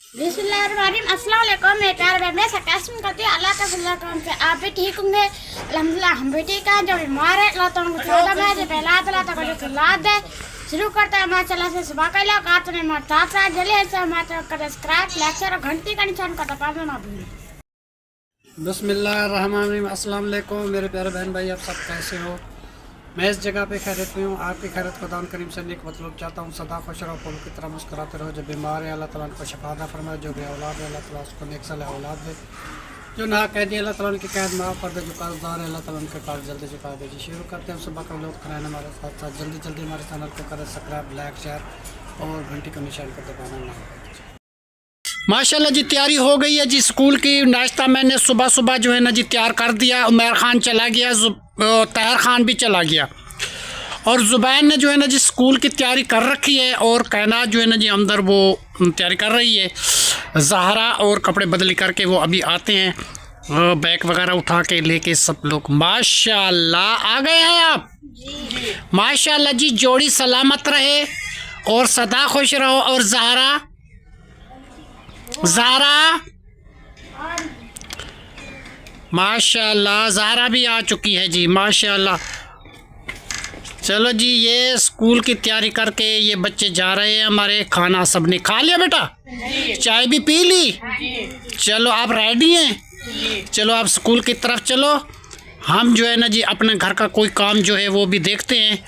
बिस्मिल्लाहिर्रहमानिर्रहीम। अस्सलाम वालेकुम। मैं प्यारे बहन, मैं सरकास्म करती हूँ अल्लाह का फजल करम से आप भी ठीक होंगे। अल्हम्दुलिल्लाह हम भी ठीक हैं। जो बीमार है अल्लाह ताला को सलाम है, जो पहला अल्लाह ताला को सलाद है। शुरू करते हैं माशाल्लाह से सुबह का इलाका तो ने माता सा जले से हमारे कर सब्सक्राइब लाइक और घंटी का निशान का दबाना ना भूलें। बिस्मिल्लाहिर्रहमानिर्रहीम। अस्सलाम वालेकुम मेरे प्यारे बहन भाई, आप सब कैसे हो? मैं इस जगह पे खैरियत में हूँ। आपकी खैरियत खुदा करीम से नेक मतलब चाहता हूँ। सदा खुश रहो, फूल की तरह मुस्कुराते रहो। जो बीमार है अल्लाह ताला को शफा फरमाए, जो भी औलाद है अल्लाह ताला उसको नेक सलाह औलाद दे, जो ना कैदी अल्लाह ताला उनकी कैद माफ़ कर दे, जो कर्जदार है अल्लाह ताला उनके कर्ज जल्दी चुका दे। जी शुरू करते हैं सुबह का लोग कराए हमारे साथ साथ जल्दी जल्दी हमारे चैनल को करें सब्सक्राइब लाइक शेयर और घंटी का निशान कर दबाना ना। माशाल्लाह जी तैयारी हो गई है जी स्कूल की। नाश्ता मैंने सुबह सुबह जो है ना जी तैयार कर दिया। उमर खान चला गया, तहर खान भी चला गया और ज़ुबैन ने जो है ना जी स्कूल की तैयारी कर रखी है और कायनात जो है ना जी अंदर वो तैयारी कर रही है। ज़हरा और कपड़े बदली करके वो अभी आते हैं, बैग वगैरह उठा के लेके सब लोग। माशाल्लाह आ गए हैं आप। माशाल्लाह जी जोड़ी सलामत रहे और सदा खुश रहो। और ज़हरा माशाल्लाह ज़हरा भी आ चुकी है जी माशाल्लाह। चलो जी ये स्कूल की तैयारी करके ये बच्चे जा रहे हैं हमारे। खाना सबने खा लिया बेटा? चाय भी पी ली? चलो आप रेडी हैं? चलो आप स्कूल की तरफ चलो। हम जो है ना जी अपने घर का कोई काम जो है वो भी देखते हैं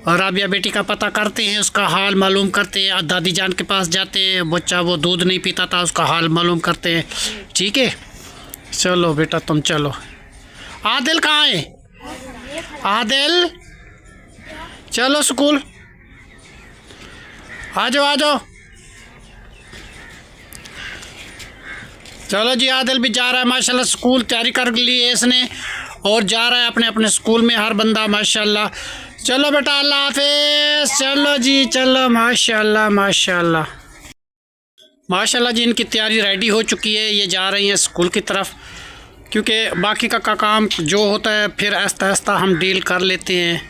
और राबिया बेटी का पता करते हैं, उसका हाल मालूम करते हैं। दादी जान के पास जाते हैं, बच्चा वो दूध नहीं पीता था उसका हाल मालूम करते हैं। ठीक है चलो बेटा तुम चलो। आदिल कहाँ है? आदिल चलो स्कूल आ जाओ आ जाओ। चलो जी आदिल भी जा रहा है माशाल्लाह स्कूल। तैयारी कर ली है इसने और जा रहा है अपने अपने स्कूल में हर बंदा माशाल्लाह। चलो बेटा अल्लाह हाफिज़। चलो जी चलो माशाल्लाह माशाल्लाह माशाल्लाह जी इनकी तैयारी रेडी हो चुकी है। ये जा रही हैं स्कूल की तरफ क्योंकि बाकी का काम जो होता है फिर आहिस्ता आहिस्ता हम डील कर लेते हैं,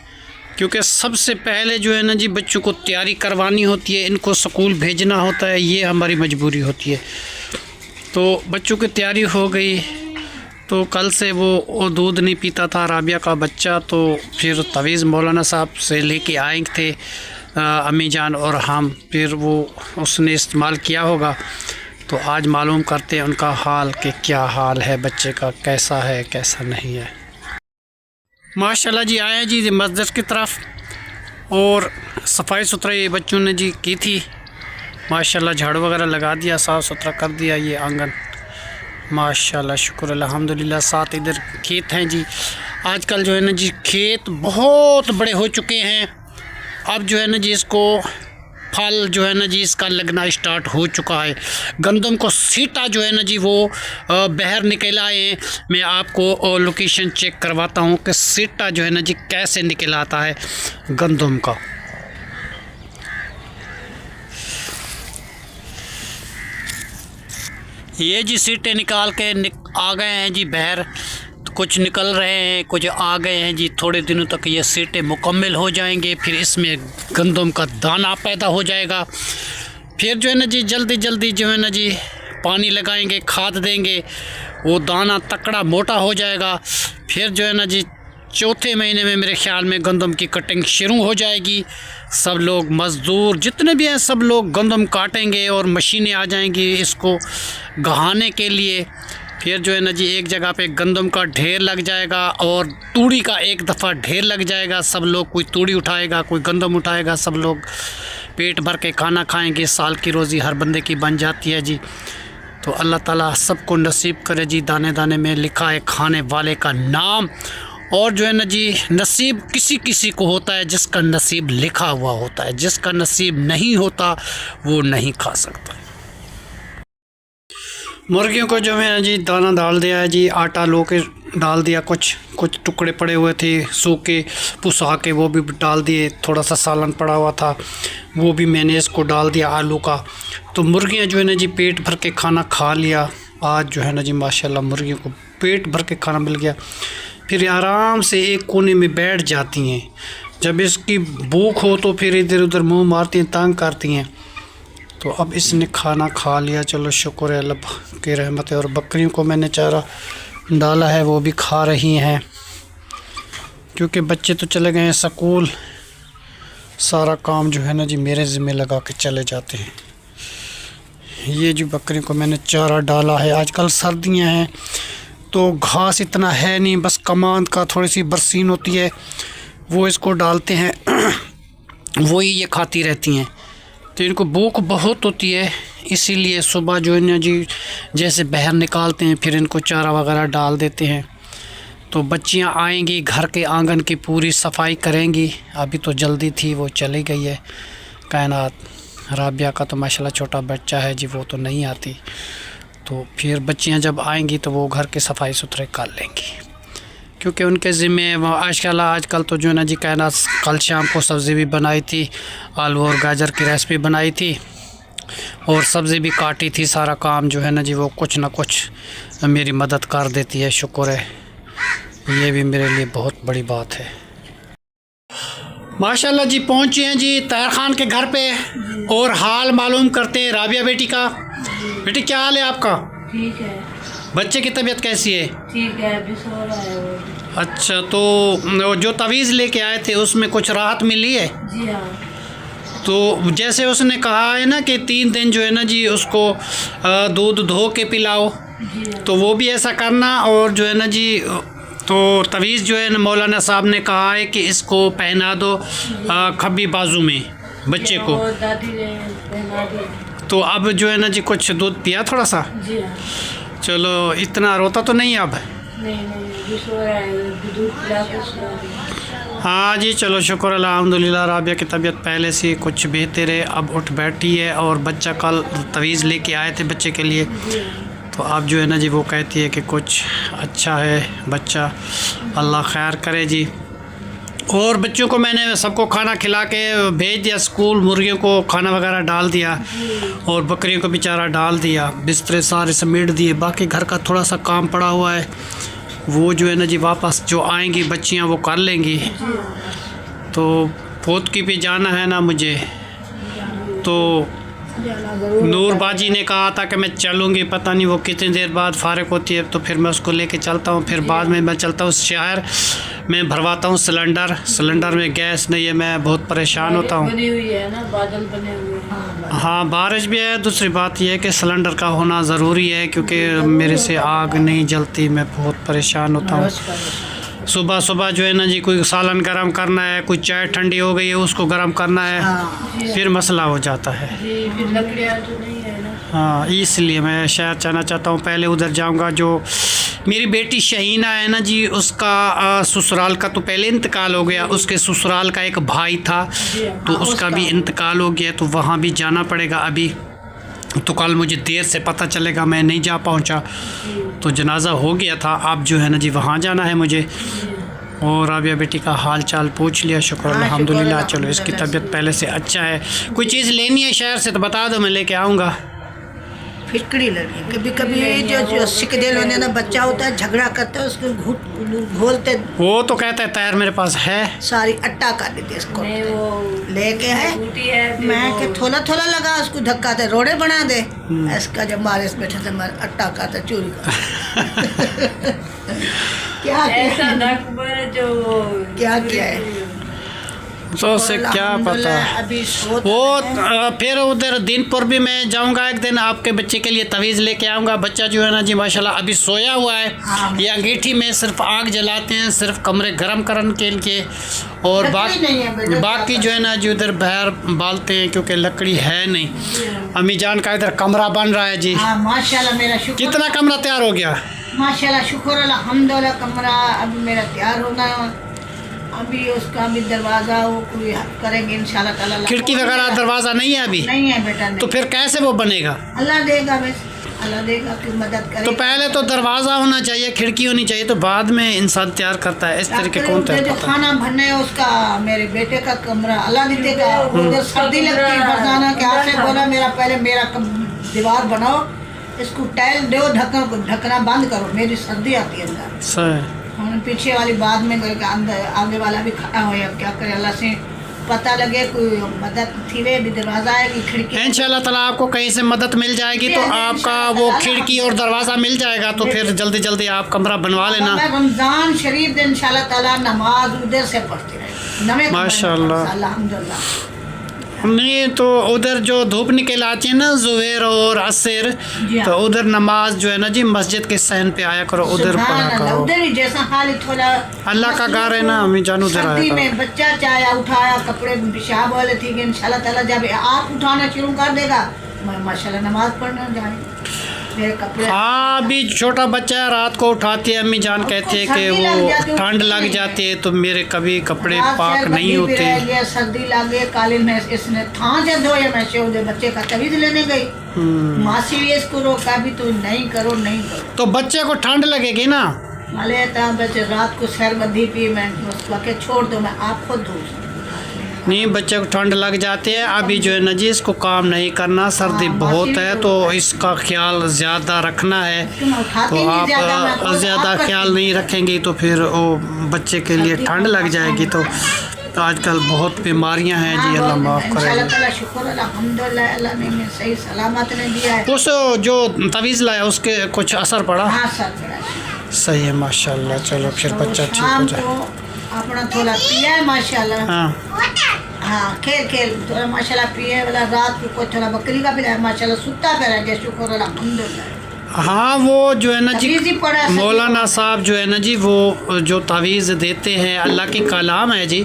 क्योंकि सबसे पहले जो है ना जी बच्चों को तैयारी करवानी होती है, इनको स्कूल भेजना होता है, ये हमारी मजबूरी होती है। तो बच्चों की तैयारी हो गई तो कल से वो दूध नहीं पीता था राबिया का बच्चा, तो फिर तवीज़ मौलाना साहब से लेके आए थे अम्मी जान और हम, फिर वो उसने इस्तेमाल किया होगा। तो आज मालूम करते हैं उनका हाल कि क्या हाल है बच्चे का, कैसा है कैसा नहीं है। माशाल्लाह जी आए जी मस्जिद की तरफ और सफाई सुथराई बच्चों ने जी की थी माशाल्लाह। झाड़ू वगैरह लगा दिया, साफ़ सुथरा कर दिया ये आंगन माशाल्लाह शुक्र अल्हम्दुलिल्लाह। साथ इधर खेत हैं जी। आजकल जो है ना जी खेत बहुत बड़े हो चुके हैं। अब जो है ना जी इसको फल जो है ना जी इसका लगना स्टार्ट हो चुका है। गंदम को सीटा जो है ना जी वो बाहर निकल आए हैं। मैं आपको लोकेशन चेक करवाता हूँ कि सीटा जो है ना जी कैसे निकल आता है गंदम का। ये जी सीटे निकाल के आ गए हैं जी बाहर। तो कुछ निकल रहे हैं कुछ आ गए हैं जी। थोड़े दिनों तक ये सीटे मुकम्मल हो जाएंगे, फिर इसमें गंदम का दाना पैदा हो जाएगा। फिर जो है ना जी जल्दी जल्दी जो है ना जी पानी लगाएंगे, खाद देंगे, वो दाना तकड़ा मोटा हो जाएगा। फिर जो है ना जी चौथे महीने में मेरे ख्याल में गंदम की कटिंग शुरू हो जाएगी। सब लोग मज़दूर जितने भी हैं सब लोग गंदम काटेंगे और मशीनें आ जाएंगी इसको गहाने के लिए। फिर जो है ना जी एक जगह पे गंदम का ढेर लग जाएगा और तूड़ी का एक दफ़ा ढेर लग जाएगा। सब लोग कोई तूड़ी उठाएगा कोई गंदम उठाएगा, सब लोग पेट भर के खाना खाएंगे। साल की रोज़ी हर बंदे की बन जाती है जी। तो अल्लाह ताला सबको नसीब करे जी। दाने दाने में लिखा है खाने वाले का नाम। और जो है ना जी नसीब किसी किसी को होता है जिसका नसीब लिखा हुआ होता है, जिसका नसीब नहीं होता वो नहीं खा सकता। मुर्गियों को जो है ना जी दाना डाल दिया है जी, आटा लो के डाल दिया, कुछ टुकड़े पड़े हुए थे सूखे पुसा के वो भी डाल दिए, थोड़ा सा सालन पड़ा हुआ था वो भी मैंने इसको डाल दिया आलू का। तो मुर्गियां जो है ना जी पेट भर के खाना खा लिया। आज जो है ना जी माशाल्लाह मुर्गियों को पेट भर के खाना मिल गया। फिर आराम से एक कोने में बैठ जाती हैं। जब इसकी भूख हो तो फिर इधर उधर मुंह मारती हैं, तंग करती हैं। तो अब इसने खाना खा लिया, चलो शुक्र है अल्लाह की रहमत है। और बकरियों को मैंने चारा डाला है, वो भी खा रही हैं, क्योंकि बच्चे तो चले गए हैं स्कूल। सारा काम जो है ना जी मेरे ज़िम्मे लगा के चले जाते हैं। ये जो बकरियों को मैंने चारा डाला है, आजकल सर्दियां हैं तो घास इतना है नहीं, बस कमांद का थोड़ी सी बरसीन होती है वो इसको डालते हैं वही ये खाती रहती हैं। तो इनको भूख बहुत होती है, इसीलिए सुबह जो है ना जी जैसे बाहर निकालते हैं फिर इनको चारा वगैरह डाल देते हैं। तो बच्चियां आएंगी, घर के आंगन की पूरी सफाई करेंगी। अभी तो जल्दी थी, वो चली गई है कायनात। राबिया का तो माशाल्लाह छोटा बच्चा है जी, वो तो नहीं आती। तो फिर बच्चियां जब आएंगी तो वो घर के सफाई सुथरे कर लेंगी, क्योंकि उनके ज़िम्मे आजकल तो जो है ना जी कायनात कल शाम को सब्ज़ी भी बनाई थी, आलू और गाजर की रेसिपी बनाई थी और सब्ज़ी भी काटी थी। सारा काम जो है ना जी वो कुछ ना कुछ मेरी मदद कर देती है, शुक्र है, ये भी मेरे लिए बहुत बड़ी बात है। माशाल्लाह जी पहुँचे हैं जी ताहिर ख़ान के घर पे और हाल मालूम करते हैं राबिया बेटी का। बेटी क्या हाल है आपका? ठीक है। बच्चे की तबीयत कैसी है? ठीक है, अभी सो रहा है वो। अच्छा, तो जो तवीज़ लेके आए थे उसमें कुछ राहत मिली है? जी हाँ। तो जैसे उसने कहा है ना कि 3 दिन जो है ना जी उसको दूध धो के पिलाओ, तो वो भी ऐसा करना। और जो है ना जी तो तवीज़ जो है ना मौलाना साहब ने कहा है कि इसको पहना दो खब्बी बाजू में बच्चे को। दादी ने पहना दी। तो अब जो है ना जी कुछ दूध पिया थोड़ा सा? जी हाँ। चलो, इतना रोता तो नहीं अब? नहीं, अभी सो रहा है, दूध पिला के सो रहा है। हाँ जी, चलो शुक्र अल्हम्दुलिल्लाह। राबिया की तबीयत पहले से कुछ बेहतर है, अब उठ बैठी है। और बच्चा कल तवीज़ लेके आए थे बच्चे के लिए, तो अब जो है ना जी वो कहती है कि कुछ अच्छा है बच्चा, अल्लाह खैर करे जी। और बच्चों को मैंने सबको खाना खिला के भेज दिया स्कूल, मुर्गियों को खाना वगैरह डाल दिया और बकरियों को भी चारा डाल दिया, बिस्तरे सारे समेट दिए। बाकी घर का थोड़ा सा काम पड़ा हुआ है, वो जो है ना जी वापस जो आएंगी बच्चियां वो कर लेंगी। तो पोत की भी जाना है ना मुझे, तो नूर बाजी ने कहा था कि मैं चलूँगी, पता नहीं वो कितनी देर बाद फारिग होती है, तो फिर मैं उसको लेके चलता हूँ। फिर बाद में मैं चलता हूँ शहर में, भरवाता हूँ सिलेंडर में गैस नहीं है, मैं बहुत परेशान होता हूँ। बनी हुई है ना, बादल बने हुए हैं। हाँ, बारिश भी है। दूसरी बात यह है कि सिलेंडर का होना ज़रूरी है, क्योंकि मेरे से आग नहीं जलती, मैं बहुत परेशान होता हूँ। सुबह सुबह जो है ना जी कोई सालन गरम करना है, कोई चाय ठंडी हो गई है उसको गरम करना है, फिर मसला हो जाता है। फिर लकड़ियाँ तो नहीं है ना। हाँ, इसलिए मैं शहर जाना चाहता हूँ। पहले उधर जाऊँगा। जो मेरी बेटी शहीना है ना जी, उसका ससुराल का तो पहले इंतकाल हो गया, उसके ससुराल का एक भाई था तो उसका भी इंतकाल हो गया, तो वहाँ भी जाना पड़ेगा अभी। तो कल मुझे देर से पता चलेगा, मैं नहीं जा पहुंचा, तो जनाजा हो गया था। अब जो है ना जी वहाँ जाना है मुझे। और राबिया बेटी का हाल चाल पूछ लिया, शुक्र अल्हम्दुलिल्लाह। चलो, इसकी तबीयत पहले से अच्छा है। कोई चीज़ लेनी है शहर से तो बता दो, मैं लेके आऊँगा। फिटकड़ी लगी कभी कभी जो सिक दिल होने ना बच्चा होता है, झगड़ा करता है, उसको घोलते, वो तो कहता है तैर मेरे पास है, सारी अट्टा कर देते इसको, नहीं वो लेके है। है मैं कि थोड़ा थोड़ा लगा उसको धक्का दे, रोड़े बना दे। इसका जब मारे इस बैठे से मारे अट्टा करता चोरी कर क्या ऐसा नकबर जो क्या किया है तो उससे क्या पता। अभी वो फिर उधर दीनपुर भी मैं जाऊंगा एक दिन, आपके बच्चे के लिए तवीज़ लेके आऊंगा। बच्चा जो है ना जी माशाल्लाह अभी सोया हुआ है। ये अंगीठी में सिर्फ आग जलाते हैं, सिर्फ कमरे गर्म करने के लिए, और बाकी जो है ना जी उधर बाहर बालते हैं, क्योंकि लकड़ी है नहीं। अम्मी जान का इधर कमरा बन रहा है जी। माशाल्लाह, मेरा शुक्र। कितना कमरा तैयार हो गया? माशाल्लाह, शुक्र अल्हम्दुलिल्लाह। कमरा अभी मेरा तैयार होना है, अभी उसका भी दरवाज़ा वो कोई करेंगे इंशाल्लाह ताला। खिड़की वगैरह दरवाज़ा नहीं है अभी? नहीं है बेटा, नहीं। तो फिर कैसे वो बनेगा? अल्लाह देगा, बस अल्लाह देगा कि मदद करे। तो पहले तो दरवाज़ा होना चाहिए, खिड़की होनी चाहिए, तो बाद में इंसान तैयार करता है। इस तरीके कौन तैयार जो करता है? खाना भरने है उसका, मेरे बेटे का कमरा अल्लाह नहीं देगा। उधर सर्दी लगती है, फरजाना के आपने बोला मेरा पहले मेरा दीवार बनाओ, इसको टाइल दो, ढकना बंद करो, मेरी सर्दी आती है अंदर। सही। हम पीछे वाली बाद में करके अंदर आगे वाला भी खड़ा हो, अब क्या करे, अल्लाह से पता लगे कोई मदद थी वे भी दरवाजा है कि खिड़की इंशाल्लाह ताला आपको कहीं से मदद मिल जाएगी तो आपका वो खिड़की और दरवाज़ा मिल जाएगा, तो फिर जल्दी जल्दी आप कमरा बनवा लेना। मैं रमजान शरीफ दिन इंशाल्लाह ताला नमाज उधर से पढ़ती रहे माशाल्लाह। अल्हम्दुलिल्लाह। नहीं तो उधर जो धूप निकल आती है ना ज़ुहर और असर, जी हाँ। तो उधर नमाज जो है ना जी मस्जिद के सहन पे आया करो, उधर पढ़ा करो। उधर ही जैसा हाल थोड़ा अल्लाह का घर है ना, हमें जानू उधर सर्दी आया में बच्चा चाया उठाया कपड़े पेशाब वाले थी कि इंशाल्लाह ताला जब आप उठाना शुरू कर देगा मैं माशाल्लाह नमाज पढ़ना जाए मेरे कपड़े। हाँ अभी छोटा बच्चा है, रात को उठाती है अम्मी जान, कहती है कि वो ठंड लग जाती है तो मेरे कभी कपड़े पाक नहीं होते। सर्दी लग गई कालीन में इसने थां से धोए मैं से उधर बच्चे का तवीज लेने गई, मासी भी इसको रोका भी तो नहीं करो नहीं करो, तो बच्चे को ठंड लगेगी ना। माले बच्चे रात को शरबती पी मैं उसको के छोड़ दो मैं आप खुद धो नहीं बच्चे को ठंड लग जाती है। अभी जो है ना जी इसको काम नहीं करना, सर्दी बहुत है तो इसका ख्याल ज़्यादा रखना है। तो आप ज़्यादा ख्याल नहीं रखेंगे तो फिर वो बच्चे के लिए ठंड लग जाएगी। तो आजकल बहुत बीमारियां हैं जी, अल्लाह माफ़ करे। शुक्र अल्हम्दुलिल्लाह अल्लाह ने सही सलामत ने दिया है। उस जो तवीज़ लाया उसके कुछ असर पड़ा? हाँ सर पड़ा सही है माशाल्लाह। चलो फिर बच्चा ठीक हो जाए। अपना थोड़ा पिया है माशाल्लाह। हाँ खेल खेल थोड़ा माशाल्लाह पिए वाला, रात को थोड़ा बकरी का पिलाया माशाल्लाह, सुता पे रह गया शुक्र अल्हम्दुलिल्लाह। हाँ वो जो है ना जी पड़ा मौलाना साहब जो है ना जी वो जो तावीज़ देते हैं अल्लाह की कलाम है जी,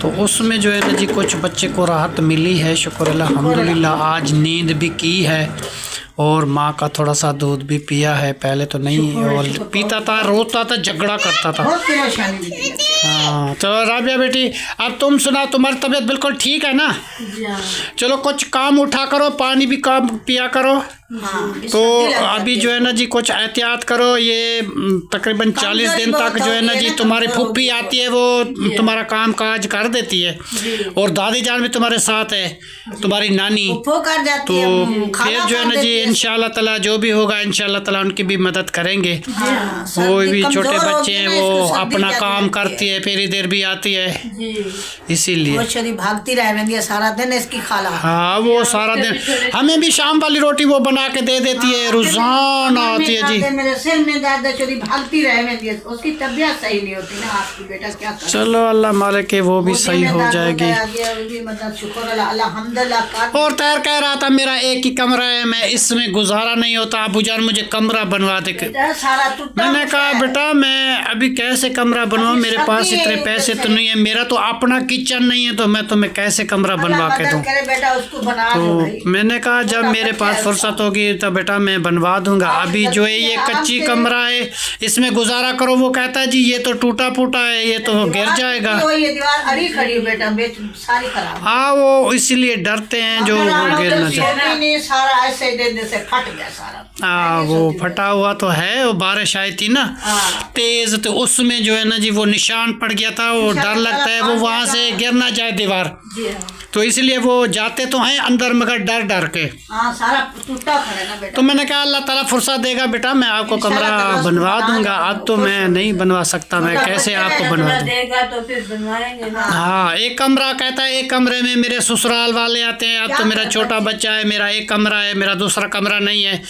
तो उसमें जो है ना जी कुछ बच्चे को राहत मिली है शुक्र अल्हम्दुलिल्लाह। आज नींद भी की है और माँ का थोड़ा सा दूध भी पिया है, पहले तो नहीं और पीता था, रोता था, झगड़ा करता था। हाँ तो राबिया बेटी अब तुम सुना, तुम्हारी तबीयत बिल्कुल ठीक है ना? चलो कुछ काम उठा करो, पानी भी काम पिया करो। तो अभी जो है ना जी कुछ एहतियात करो। ये तकरीबन 40 दिन तक जो है ना जी तुम्हारी फूफी आती है, वो तुम्हारा काम काज कर देती है और दादी जान भी तुम्हारे साथ है, तुम्हारी नानी। तो फिर जो है ना जी इंशाल्लाह ताला जो भी होगा इंशाल्लाह ताला उनकी भी मदद करेंगे। वो भी छोटे बच्चे हैं, वो अपना काम करती है, फिर इधर भी आती है, इसीलिए भागती रह सारा दिन इसकी खाला। हाँ वो सारा दिन हमें भी शाम वाली रोटी वो बना के दे देती है, रोजाना आती है जी। मेरे सिर में दर्द चोरी भागती रहे, उसकी तबीयत सही नहीं होती ना आपकी बेटा क्या करे? चलो अल्लाह मालिक के वो भी सही हो जाएगी। और तैर कह रहा था मेरा एक ही कमरा है, मैं इसमें गुजारा नहीं होता, अबू जान मुझे कमरा बनवा दे। मैंने कहा बेटा मैं अभी कैसे कमरा बनवाऊं, मेरे पास इतने पैसे तो नहीं है, मेरा तो अपना किचन नहीं है, तो मैं तुम्हें कैसे कमरा बनवा के दूं? तो मैंने कहा जब मेरे पास फुर्सत होगी तो बेटा मैं बनवा दूंगा। अभी जो है ये कच्ची कमरा है, इसमें गुजारा करो। वो कहता है जी ये तो टूटा फूटा है, ये तो गिर जाएगा। हाँ वो इसीलिए डरते हैं जो वो गिर न जाए। हाँ वो फटा हुआ तो है, वो बारिश आई थी ना तेज, तो उसमें जो है ना जी वो निशान पड़ गया था, वो डर लगता है वो वहाँ से गिर ना जाए दीवार, तो इसलिए वो जाते तो हैं अंदर मगर डर डर के। सारा टूटा खड़ा ना बेटा। तो मैंने कहा अल्लाह ताला फुर्सत देगा बेटा मैं आपको कमरा बनवा दूंगा। अब तो मैं नहीं बनवा सकता, मैं कैसे आपको बनवा देगा तो फिर बनवाएंगे ना। हाँ एक कमरा कहता है, एक कमरे में मेरे ससुराल वाले आते हैं, अब तो मेरा छोटा बच्चा है, मेरा एक कमरा है, मेरा दूसरा कमरा नहीं है,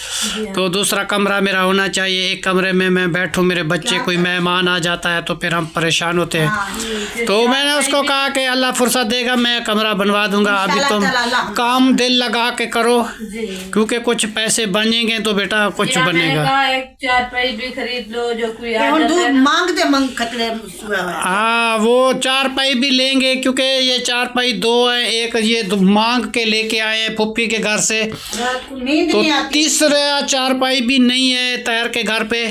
तो दूसरा कमरा मेरा होना चाहिए। एक कमरे में मैं बैठूं, मेरे बच्चे कोई मेहमान आ जाता है तो फिर हम परेशान होते हैं। तो मैंने उसको कहा कि अल्लाह फुर्सत देगा मैं कमरा बनवा दूंगा, अभी तुम काम दिल लगा के करो, क्योंकि कुछ पैसे बनेंगे तो बेटा कुछ बनेगा। एक चारपाई भी खरीद लो जो कोई हाँ वो चारपाई भी लेंगे, क्योंकि ये चारपाई दो है, एक ये मांग के लेके आए हैं फुप्पी के घर से, तो तीसरा चारपाई भी नहीं है तैयार के घर पे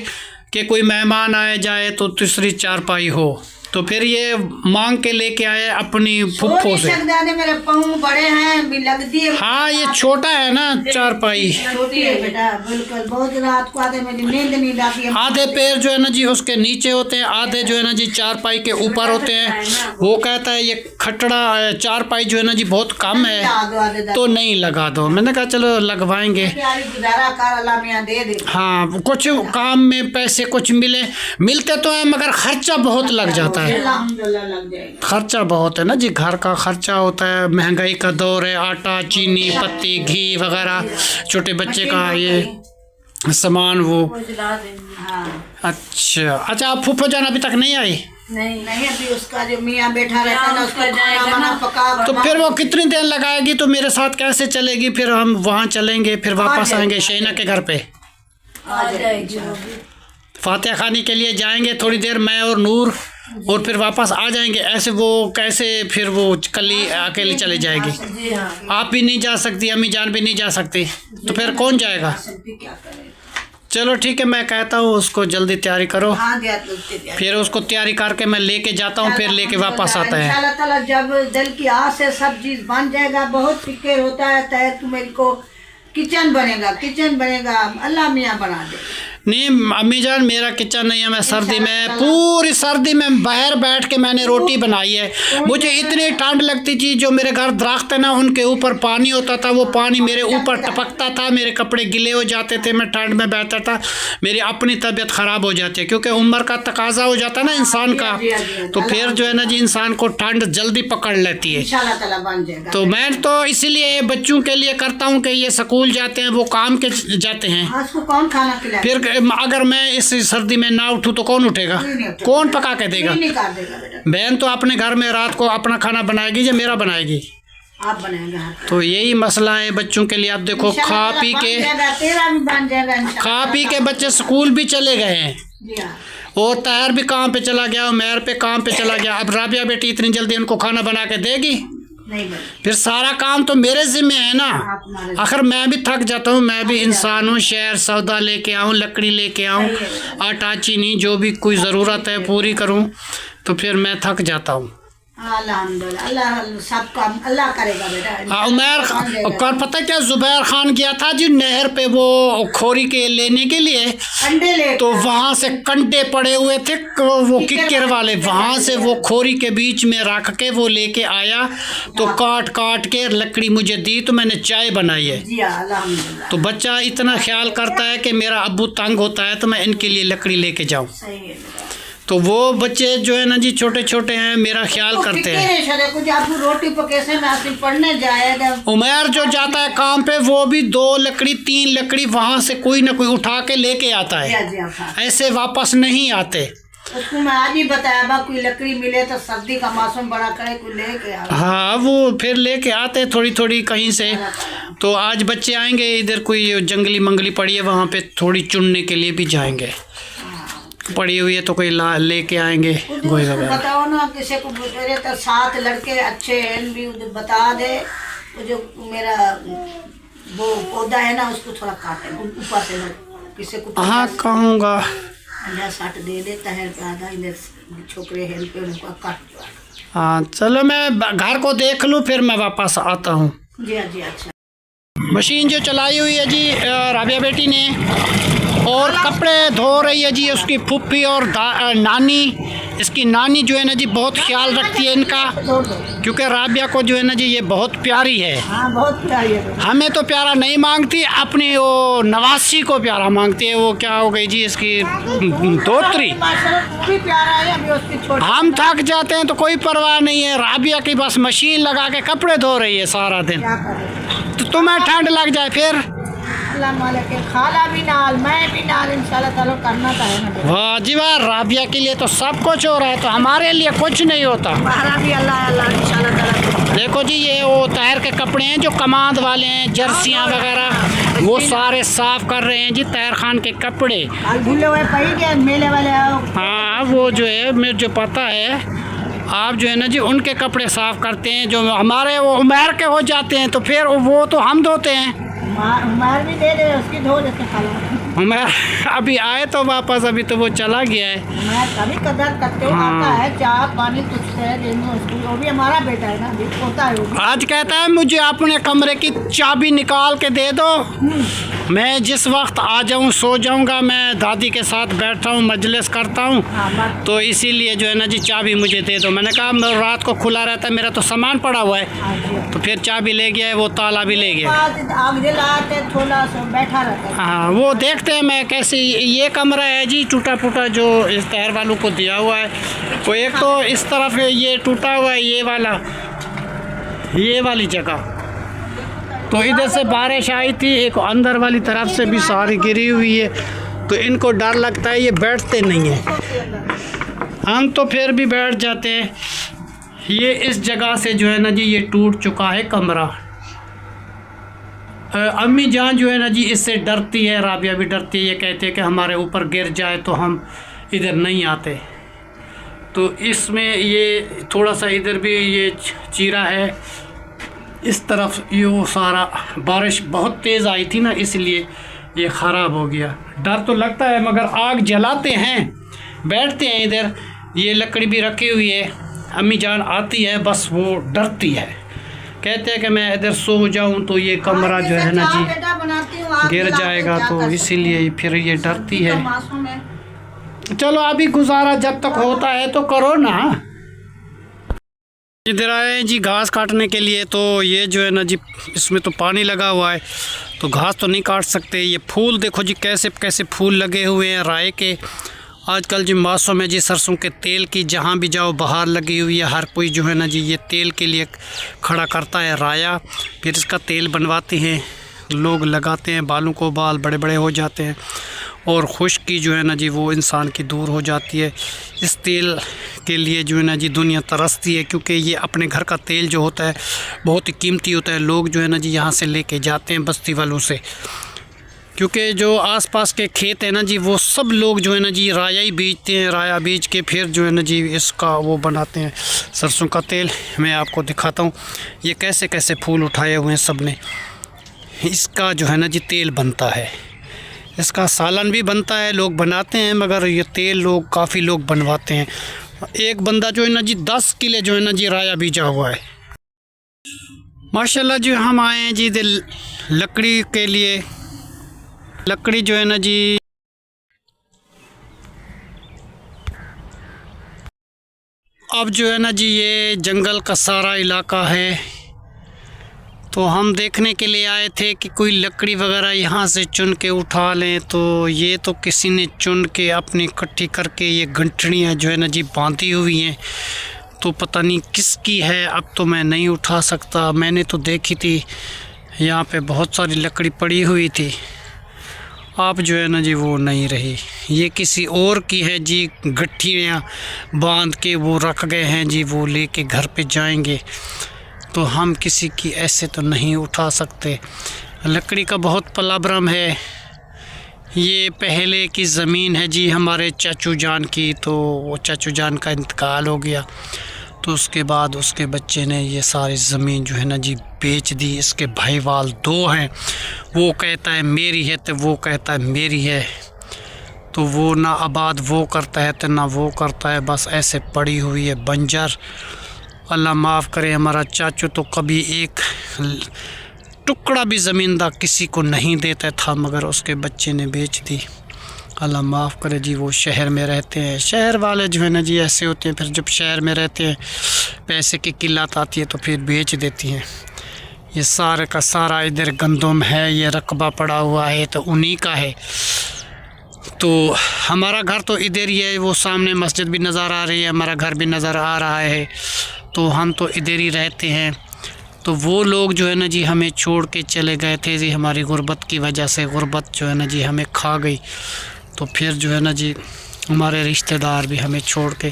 कि कोई मेहमान आए जाए तो तीसरी चारपाई हो, तो फिर ये मांग के लेके आए अपनी फुफ्फो से। मेरे पाँव बड़े हैं भी लगती है। हाँ ये छोटा है ना चारपाई, छोटी है बेटा बिल्कुल। बहुत रात को आते मेरी नींद नहीं आती है। आधे पैर जो है ना जी उसके नीचे होते हैं, आधे जो है ना जी चारपाई के ऊपर होते हैं। वो कहता है ये खटड़ा चारपाई जो है ना जी बहुत कम है तो नहीं लगा दो। मैंने कहा चलो लगवाएंगे। हाँ कुछ काम में पैसे कुछ मिलते तो है मगर खर्चा बहुत लग जाता है है। अल्हम्दुलिल्लाह लग जाएगा। खर्चा बहुत है ना जी, घर का खर्चा होता है, महंगाई का दौर है, आटा चीनी पत्ती घी वगैरह, छोटे बच्चे का ये सामान वो। चला देंगे। हाँ अच्छा अच्छा, आप फूफा जान अभी तक नहीं आई? नहीं अभी उसका जो मियाँ बैठा रहता है ना, उसको उसका जाएगा खाना वाना ना। पका तो फिर वो कितनी देर लगाएगी? तो मेरे साथ कैसे चलेगी? फिर हम वहाँ चलेंगे, फिर वापस आएंगे शहीना के घर पे, आ जाएगी वो भी। फातिहा खाने के लिए जाएंगे थोड़ी देर, मैं और नूर, और फिर वापस आ जाएंगे। ऐसे वो कैसे फिर वो कली अकेली चली जाएगी? जी हाँ। आप भी नहीं जा सकती, अम्मी जान भी नहीं जा सकती, तो फिर कौन जाएगा? क्या करें। चलो ठीक है, मैं कहता हूँ उसको जल्दी तैयारी करो, हाँ दिया तो उसके दिया। फिर उसको तैयारी करके मैं लेके जाता हूँ, फिर लेके वापस आता है। इंशाल्लाह ताला जब दिल की आस से सब चीज बन जाएगा, बहुत फिक्र होता है तो मेरे को किचन बनेगा, अल्लाह मियाँ बना दे। नहीं अम्मी जान, मेरा किचन नहीं है, मैं सर्दी में, पूरी सर्दी में बाहर बैठ के मैंने रोटी बनाई है। मुझे इतनी ठंड लगती थी, जो मेरे घर दरख्त है ना उनके ऊपर पानी होता था, वो पानी मेरे ऊपर टपकता था, मेरे कपड़े गिले हो जाते थे, मैं ठंड में बैठता था, मेरी अपनी तबीयत ख़राब हो जाती है, क्योंकि उम्र का तकाजा हो जाता है ना इंसान का, तो फिर जो है ना जी इंसान को ठंड जल्दी पकड़ लेती है। इंशाल्लाह ताला बन जाएगा। तो मैं तो इसीलिए बच्चों के लिए करता हूँ कि ये स्कूल जाते हैं, वो काम के जाते हैं, हाँ, उसको कौन खाना खिलाए? फिर अगर मैं इस सर्दी में ना उठूँ तो कौन उठेगा? कौन पका के देगा? नहीं कर देगा बेटा, बहन तो अपने घर में रात को अपना खाना बनाएगी या मेरा बनाएगी? आप बनाएंगे। हाँ। तो यही मसला है बच्चों के लिए। आप देखो खा पी के, तेरा भी बन जाएगा इंशाल्लाह। खा पी के बच्चे स्कूल भी चले गए हैं, जी हाँ। और तायर भी काम पे चला गया, उमैर पे काम पे चला गया। अब राबिया बेटी इतनी जल्दी उनको खाना बना के देगी? नहीं बने। फिर सारा काम तो मेरे जिम्मे है ना। आखिर मैं भी थक जाता हूँ, मैं भी इंसान हूँ, शहर सौदा लेके आऊँ, लकड़ी लेके आऊँ, आटा चीनी जो भी कोई ज़रूरत है पूरी करूँ, तो फिर मैं थक जाता हूँ। अल्हम्दुलिल्लाह, अल्लाह सब काम अल्लाह करेगा बेटा। उमैर कर पता क्या, जुबैर खान गया था जी नहर पे वो खोरी के लेने के लिए, अंडे ले तो वहाँ से कंडे पड़े हुए थे वो किक्कर वाले, वहाँ से वो खोरी के बीच में रख के वो लेके आया, तो काट काट के लकड़ी मुझे दी, तो मैंने चाय बनाई है। जी हाँ, अल्हम्दुलिल्लाह। तो बच्चा इतना ख्याल करता है कि मेरा अब्बू तंग होता है तो मैं इनके लिए लकड़ी लेके जाऊँ। सही है बेटा। तो वो बच्चे जो है ना जी छोटे छोटे हैं, मेरा ख्याल करते हैं। कुछ आपको रोटी पकेसे ना पढ़ने जाएगा। उमैर जो जाता है काम पे, वो भी 2 लकड़ी 3 लकड़ी वहाँ से कोई ना कोई उठा के लेके आता है, जी हाँ। ऐसे वापस नहीं आते। उसको मैं आज ही बताया बा, कोई लकड़ी मिले तो सर्दी का मौसम बड़ा करे, कोई लेके आ। हाँ वो फिर लेके आते थोड़ी थोड़ी कहीं से। तो आज बच्चे आएंगे, इधर कोई जंगली मंगली पड़ी है वहाँ पे, थोड़ी चुनने के लिए भी जाएंगे, पड़ी हुई है तो कोई लेके आएंगे गोई वगैरह। बताओ ना किसी को, मेरे तो 7 लड़के अच्छे हैं भी, उधर बता दे। वो जो मेरा वो पौधा है ना, उसको थोड़ा काटे ऊपर से, किसी को हाँ कहूँगा। अंडा साट दे देता है, आधा इधर छोकरे हेल्प पे उनको काट दो। हाँ चलो मैं घर को देख लूँ, फिर मैं वापस आता हूँ। जी हाँ जी। अच्छा, मशीन जो चलाई हुई है जी राबिया बेटी ने, और कपड़े धो रही है जी उसकी फूफी और नानी। इसकी नानी जो है ना जी बहुत ख्याल रखती है इनका, क्योंकि राबिया को जो है ना जी ये बहुत प्यारी है। हाँ बहुत प्यारी है। हमें तो प्यारा नहीं मांगती, अपनी वो नवासी को प्यारा मांगती है। वो क्या हो गई जी इसकी दोतरी। भी प्यारा है, अभी उसकी छोटी। हम थक जाते हैं तो कोई परवाह नहीं है, राबिया की बस मशीन लगा के कपड़े धो रही है सारा दिन। क्या करें, तो तुम्हें ठंड लग जाए फिर? अल्लाह मालिक है, खाला भी नाल, मैं भी नाल, इंशाल्लाह ताला करना तो है ना। वाह जी वाह, राबिया के लिए तो सब कुछ हो रहा है, तो हमारे लिए कुछ नहीं होता। हमारा भी अल्लाह अल्लाह इंशाल्लाह ताला। देखो जी ये वो तायर के कपड़े हैं जो कमांड वाले हैं, जर्सियाँ वगैरह, वो सारे साफ कर रहे हैं जी तायर खान के कपड़े। आज भूले हुए पही के मेले वाले आओ। हाँ वो जो है मुझे जो पता है, आप जो है ना जी उनके कपड़े साफ करते हैं, जो हमारे वो उमैर के हो जाते हैं तो फिर वो तो हम धोते हैं। मार भी दे दे, उसकी धो देते खाला। उमैर अभी आए तो वापस, अभी तो वो चला गया है। मैं कभी कदर करते हो, आता है चाय पानी तुझसे देंगे उसको, वो भी हमारा बेटा है ना, अभी होता है वो भी। आज कहता है मुझे अपने कमरे की चाबी निकाल के दे दो, मैं जिस वक्त आ जाऊं सो जाऊंगा। मैं दादी के साथ बैठता हूं, मजलिस करता हूं, तो इसीलिए जो है ना जी चाबी मुझे दे दो। मैंने कहा मैं रात को खुला रहता है, मेरा तो सामान पड़ा हुआ है। तो फिर चाबी ले गया है, वो ताला भी ले गया। आग जलाते थोड़ा सा बैठा रहता है। हाँ वो देखता देखते हैं मैं कैसे। ये कमरा है जी टूटा फूटा जो इस तहर वालों को दिया हुआ है। तो एक तो इस तरफ ये टूटा हुआ है, ये वाली जगह। तो इधर से बारिश आई थी, एक अंदर वाली तरफ से भी सारी गिरी हुई है। तो इनको डर लगता है, ये बैठते नहीं हैं। हम तो फिर भी बैठ जाते हैं। ये इस जगह से जो है ना जी ये टूट चुका है कमरा। अम्मी जान जो है ना जी इससे डरती है, राबिया भी डरती है। ये कहते हैं कि हमारे ऊपर गिर जाए तो हम इधर नहीं आते। तो इसमें ये थोड़ा सा इधर भी ये चीरा है, इस तरफ ये वो सारा बारिश बहुत तेज़ आई थी ना, इसलिए ये ख़राब हो गया। डर तो लगता है मगर आग जलाते हैं, बैठते हैं इधर। ये लकड़ी भी रखी हुई है। अम्मी जान आती है, बस वो डरती है, कहते हैं कि मैं इधर सो जाऊं तो ये कमरा जो है ना जी गिर जाएगा, तो इसीलिए फिर ये डरती है। चलो अभी गुजारा जब तक होता है तो करो ना। इधर आए जी घास काटने के लिए। तो ये जो है ना जी इसमें तो पानी लगा हुआ है, तो घास तो नहीं काट सकते। ये फूल देखो जी कैसे कैसे फूल लगे हुए हैं राय के। आजकल जी मौसम में जी सरसों के तेल की जहाँ भी जाओ बाहर लगी हुई है। हर कोई जो है ना जी ये तेल के लिए खड़ा करता है राया, फिर इसका तेल बनवाते हैं लोग, लगाते हैं बालों को, बाल बड़े बड़े हो जाते हैं और खुश्की जो है ना जी वो इंसान की दूर हो जाती है। इस तेल के लिए जो है ना जी दुनिया तरसती है, क्योंकि ये अपने घर का तेल जो होता है बहुत ही कीमती होता है। लोग जो है ना जी यहाँ से लेके जाते हैं बस्ती वालों से, क्योंकि जो आसपास के खेत है ना जी वो सब लोग जो है ना जी राया ही बीजते हैं। राया बीज के फिर जो है ना जी इसका वो बनाते हैं सरसों का तेल। मैं आपको दिखाता हूँ ये कैसे कैसे फूल उठाए हुए हैं सब ने। इसका जो है ना जी तेल बनता है, इसका सालन भी बनता है, लोग बनाते हैं, मगर ये तेल लोग काफ़ी लोग बनवाते हैं। एक बंदा जो है ना जी 10 किले जो है ना जी राया बीजा हुआ है। माशाल्लाह जी हम आए हैं जी इधर लकड़ी के लिए। लकड़ी जो है ना जी अब जो है ना जी ये जंगल का सारा इलाका है, तो हम देखने के लिए आए थे कि कोई लकड़ी वगैरह यहाँ से चुन के उठा लें। तो ये तो किसी ने चुन के अपनी इकट्ठी करके ये गंठड़ियाँ जो है ना जी बांधी हुई हैं, तो पता नहीं किसकी है। अब तो मैं नहीं उठा सकता। मैंने तो देखी थी यहाँ पे बहुत सारी लकड़ी पड़ी हुई थी, आप जो है ना जी वो नहीं रही। ये किसी और की है जी, गट्ठियाँ बांध के वो रख गए हैं जी, वो लेके घर पे जाएंगे। तो हम किसी की ऐसे तो नहीं उठा सकते। लकड़ी का बहुत पलाब्रम है। ये पहले की ज़मीन है जी हमारे चाचू जान की, तो वो चाचू जान का इंतकाल हो गया, तो उसके बाद उसके बच्चे ने ये सारी ज़मीन जो है ना जी बेच दी। इसके भाईवाल 2 हैं, वो कहता है मेरी है तो वो कहता है मेरी है, तो वो ना आबाद वो करता है तो ना वो करता है, बस ऐसे पड़ी हुई है बंजर। अल्लाह माफ़ करे, हमारा चाचू तो कभी एक टुकड़ा भी ज़मीन किसी को नहीं देता था, मगर उसके बच्चे ने बेच दी। अल्लाह माफ़ करे जी। वो शहर में रहते हैं, शहर वाले जो है ना जी ऐसे होते हैं, फिर जब शहर में रहते हैं पैसे की किल्लत आती है तो फिर बेच देती हैं। ये सारे का सारा इधर गंदम है, ये रकबा पड़ा हुआ है तो उन्हीं का है। तो हमारा घर तो इधर ही है, वो सामने मस्जिद भी नज़र आ रही है, हमारा घर भी नज़र आ रहा है, तो हम तो इधर ही रहते हैं। तो वो लोग जो है ना जी हमें छोड़ के चले गए थे जी, हमारी गुर्बत की वजह से। गुर्बत जो है ना जी हमें खा गई, तो फिर जो है ना जी हमारे रिश्तेदार भी हमें छोड़ के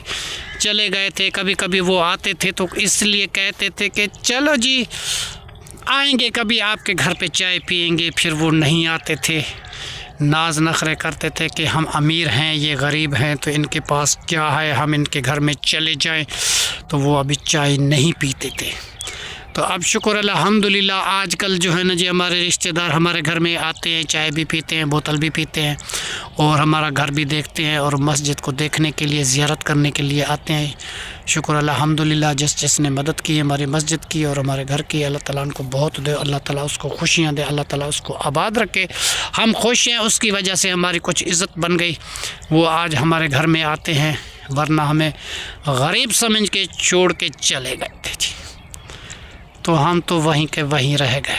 चले गए थे। कभी कभी वो आते थे तो इसलिए कहते थे कि चलो जी आएंगे कभी आपके घर पे चाय पिएंगे, फिर वो नहीं आते थे। नाज नखरे करते थे कि हम अमीर हैं, ये गरीब हैं, तो इनके पास क्या है, हम इनके घर में चले जाएं। तो वो अभी चाय नहीं पीते थे। तो अब शुक्र अल्हम्दुलिल्लाह आजकल जो है ना जी हमारे रिश्तेदार हमारे घर में आते हैं, चाय भी पीते हैं, बोतल भी पीते हैं, और हमारा घर भी देखते हैं, और मस्जिद को देखने के लिए, ज़ियारत करने के लिए आते हैं। शुक्र अल्हम्दुलिल्लाह जिसने मदद की हमारी मस्जिद की और हमारे घर की, अल्लाह ताला उनको बहुत दे, अल्लाह ताला उसको खुशियाँ दे, अल्लाह ताला उसको आबाद रखे। हम खुश हैं, उसकी वजह से हमारी कुछ इज़्ज़त बन गई। वो आज हमारे घर में आते हैं, वरना हमें गरीब समझ के छोड़ के चले गए थे जी। तो हम तो वहीं के वहीं रह गए।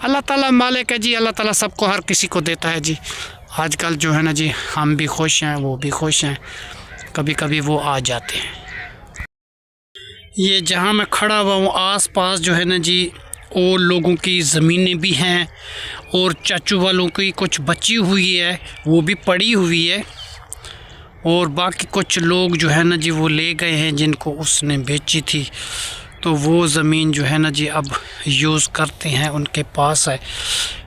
अल्लाह ताला मालिक है जी, अल्लाह ताला सबको हर किसी को देता है जी। आजकल जो है ना जी हम भी खुश हैं, वो भी खुश हैं, कभी कभी वो आ जाते हैं। ये जहाँ मैं खड़ा हुआ हूँ आस पास जो है ना जी और लोगों की ज़मीनें भी हैं और चाचू वालों की कुछ बची हुई है, वो भी पड़ी हुई है, और बाकी कुछ लोग जो है ना जी वो ले गए हैं जिनको उसने बेची थी, तो वो ज़मीन जो है ना जी अब यूज़ करते हैं, उनके पास है।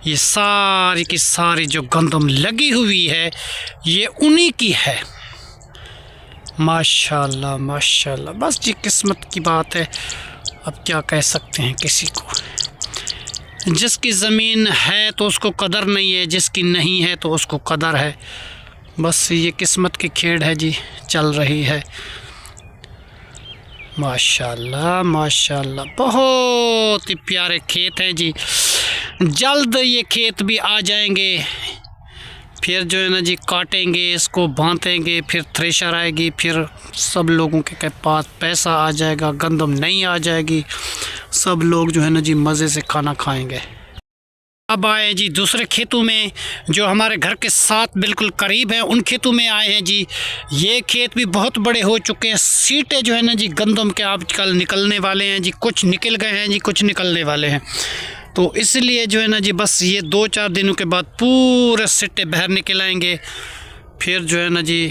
ये सारी की सारी जो गंदम लगी हुई है ये उन्हीं की है। माशाल्लाह माशाल्लाह, बस जी किस्मत की बात है, अब क्या कह सकते हैं किसी को। जिसकी ज़मीन है तो उसको कदर नहीं है, जिसकी नहीं है तो उसको कदर है। बस ये किस्मत की खेड़ है जी, चल रही है। माशाल्लाह माशाल्लाह, बहुत ही प्यारे खेत हैं जी। जल्द ये खेत भी आ जाएंगे, फिर जो है ना जी काटेंगे, इसको बांधेंगे, फिर थ्रेशर आएगी, फिर सब लोगों के पास पैसा आ जाएगा, गंदम नहीं आ जाएगी, सब लोग जो है ना जी मज़े से खाना खाएंगे। अब आए जी दूसरे खेतों में जो हमारे घर के साथ बिल्कुल करीब है, उन खेतों में आए हैं जी। ये खेत भी बहुत बड़े हो चुके हैं, सीटें जो है ना जी गंदम के आजकल निकलने वाले हैं जी, कुछ निकल गए हैं जी, कुछ निकलने वाले हैं, तो इसलिए जो है ना जी बस ये 2-4 दिनों के बाद पूरे सिट्टे बाहर निकल आएंगे। फिर जो है ना जी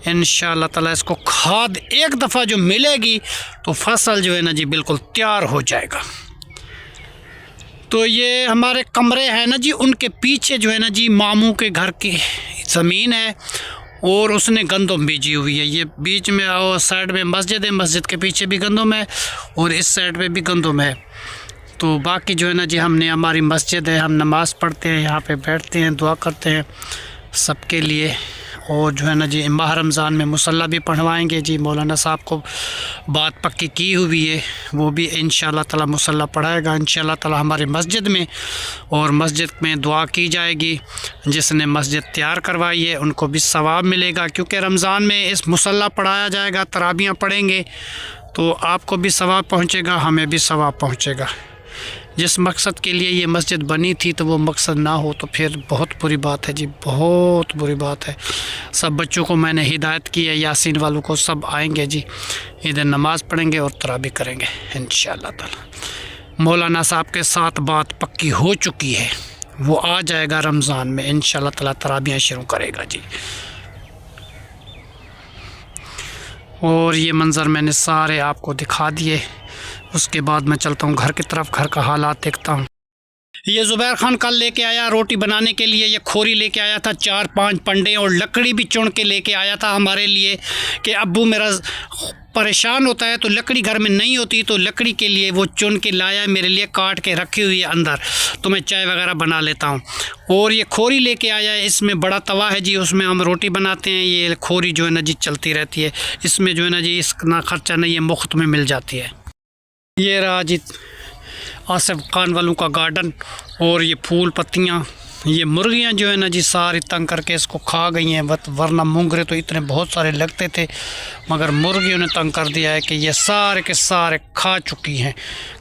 इंशाअल्लाह ताला इसको खाद एक दफ़ा जो मिलेगी तो फसल जो है ना जी बिल्कुल तैयार हो जाएगा। तो ये हमारे कमरे हैं ना जी, उनके पीछे जो है ना जी मामू के घर की ज़मीन है और उसने गंदम बीजी हुई है। ये बीच में और साइड में मस्जिद है, मस्जिद के पीछे भी गंदम है और इस साइड पे भी गंदम है। तो बाकी जो है ना जी हमने, हमारी मस्जिद है, हम नमाज़ पढ़ते हैं, यहाँ पे बैठते हैं, दुआ करते हैं सबके लिए। और जो है ना जी माह रमज़ान में मुसल्ला भी पढ़वाएंगे जी, मौलाना साहब को बात पक्की की हुई है, वो भी इंशाअल्लाह ताला मुसल्ला पढ़ाएगा इंशाअल्लाह ताला हमारी मस्जिद में, और मस्जिद में दुआ की जाएगी। जिसने मस्जिद तैयार करवाई है उनको भी सवाब मिलेगा, क्योंकि रमज़ान में इस मुसल्ला पढ़ाया जाएगा, तराबियाँ पढ़ेंगे तो आपको भी सवाब पहुँचेगा, हमें भी सवाब पहुँचेगा। जिस मकसद के लिए ये मस्जिद बनी थी तो वो मकसद ना हो तो फिर बहुत बुरी बात है जी, बहुत बुरी बात है। सब बच्चों को मैंने हिदायत की है, यासीन वालों को, सब आएंगे जी, इधर नमाज़ पढ़ेंगे और तराबी करेंगे इंशाअल्लाह ताला। मौलाना साहब के साथ बात पक्की हो चुकी है, वो आ जाएगा रमज़ान में इंशाअल्लाह ताला, तराबियाँ शुरू करेगा जी। और ये मंज़र मैंने सारे आपको दिखा दिए। उसके बाद मैं चलता हूँ घर की तरफ, घर का हालात देखता हूँ। ये ज़ुबैर ख़ान कल लेके आया रोटी बनाने के लिए, ये खोरी लेके आया था, 4-5 पंडे और लकड़ी भी चुन के लेके आया था हमारे लिए कि अब्बू मेरा परेशान होता है तो लकड़ी घर में नहीं होती, तो लकड़ी के लिए वो चुन के लाया, मेरे लिए काट के रखी हुई है अंदर, तो मैं चाय वगैरह बना लेता हूँ। और ये खोरी लेके आया है, इसमें बड़ा तवा है जी, उसमें हम रोटी बनाते हैं। ये खोरी जो है ना जी चलती रहती है, इसमें जो है ना जी इसका खर्चा नहीं है, मुफ्त में मिल जाती है। ये रहा जी आसिफ खान वालों का गार्डन, और ये फूल पत्तियाँ, ये मुर्गियाँ जो है ना जी सारी तंग करके इसको खा गई हैं, वरना मुंगरे तो इतने बहुत सारे लगते थे, मगर मुर्गियों ने तंग कर दिया है कि ये सारे के सारे खा चुकी हैं,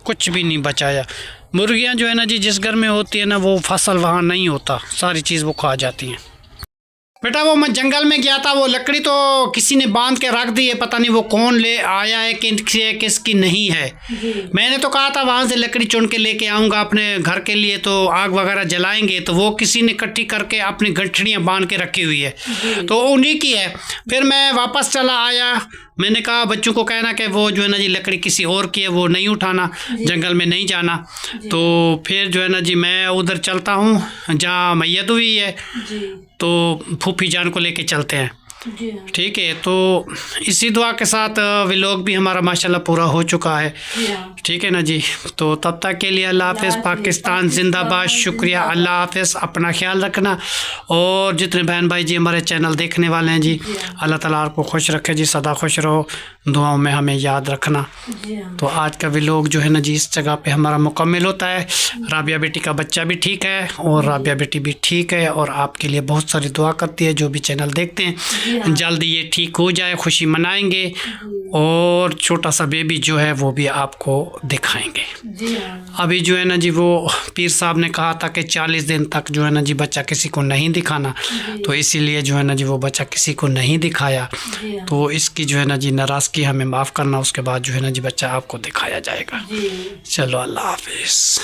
कुछ भी नहीं बचाया। मुर्गियाँ जो है ना जी जिस घर में होती है ना वो फसल वहाँ नहीं होता, सारी चीज़ वो खा जाती हैं। बेटा वो मैं जंगल में गया था, वो लकड़ी तो किसी ने बांध के रख दी है, पता नहीं वो कौन ले आया है, किसकी नहीं है। मैंने तो कहा था वहाँ से लकड़ी चुन के लेके आऊँगा अपने घर के लिए, तो आग वगैरह जलाएंगे, तो वो किसी ने इकट्ठी करके अपनी गठड़ियाँ बांध के रखी हुई है, तो उन्हीं की है। फिर मैं वापस चला आया, मैंने कहा बच्चों को कहना कि वो जो है ना जी लकड़ी किसी और की है, वो नहीं उठाना, जंगल में नहीं जाना। तो फिर जो है ना जी मैं उधर चलता हूँ जहाँ मैयत हुई है, तो फूफी जान को लेके चलते हैं, ठीक है। तो इसी दुआ के साथ व्लॉग भी हमारा माशाल्लाह पूरा हो चुका है, ठीक है ना जी। तो तब तक के लिए अल्लाह हाफ़िज़, पाकिस्तान जिंदाबाद, शुक्रिया, अल्लाह हाफ़िज़, अपना ख्याल रखना। और जितने बहन भाई जी हमारे चैनल देखने वाले हैं जी, अल्लाह ताला आपको खुश रखे जी, सदा खुश रहो। दुआओं में हमें याद रखना। जी हाँ। तो आज का व्लॉग जो है ना जी इस जगह पे हमारा मुकम्मल होता है। राबिया बेटी का बच्चा भी ठीक है और राबिया बेटी भी ठीक है और आपके लिए बहुत सारी दुआ करती है। जो भी चैनल देखते हैं जल्दी ये ठीक हो जाए, खुशी मनाएंगे और छोटा सा बेबी जो है वो भी आपको दिखाएंगे। जी हाँ। अभी जो है ना जी वो पीर साहब ने कहा था कि 40 दिन तक जो है ना जी बच्चा किसी को नहीं दिखाना, तो इसीलिए जो है ना जी वो बच्चा किसी को नहीं दिखाया। जी हाँ। तो इसकी जो है ना जी नाराज़गी हमें माफ़ करना, उसके बाद जो है ना जी बच्चा आपको दिखाया जाएगा। जी। चलो अल्लाह हाफिज़।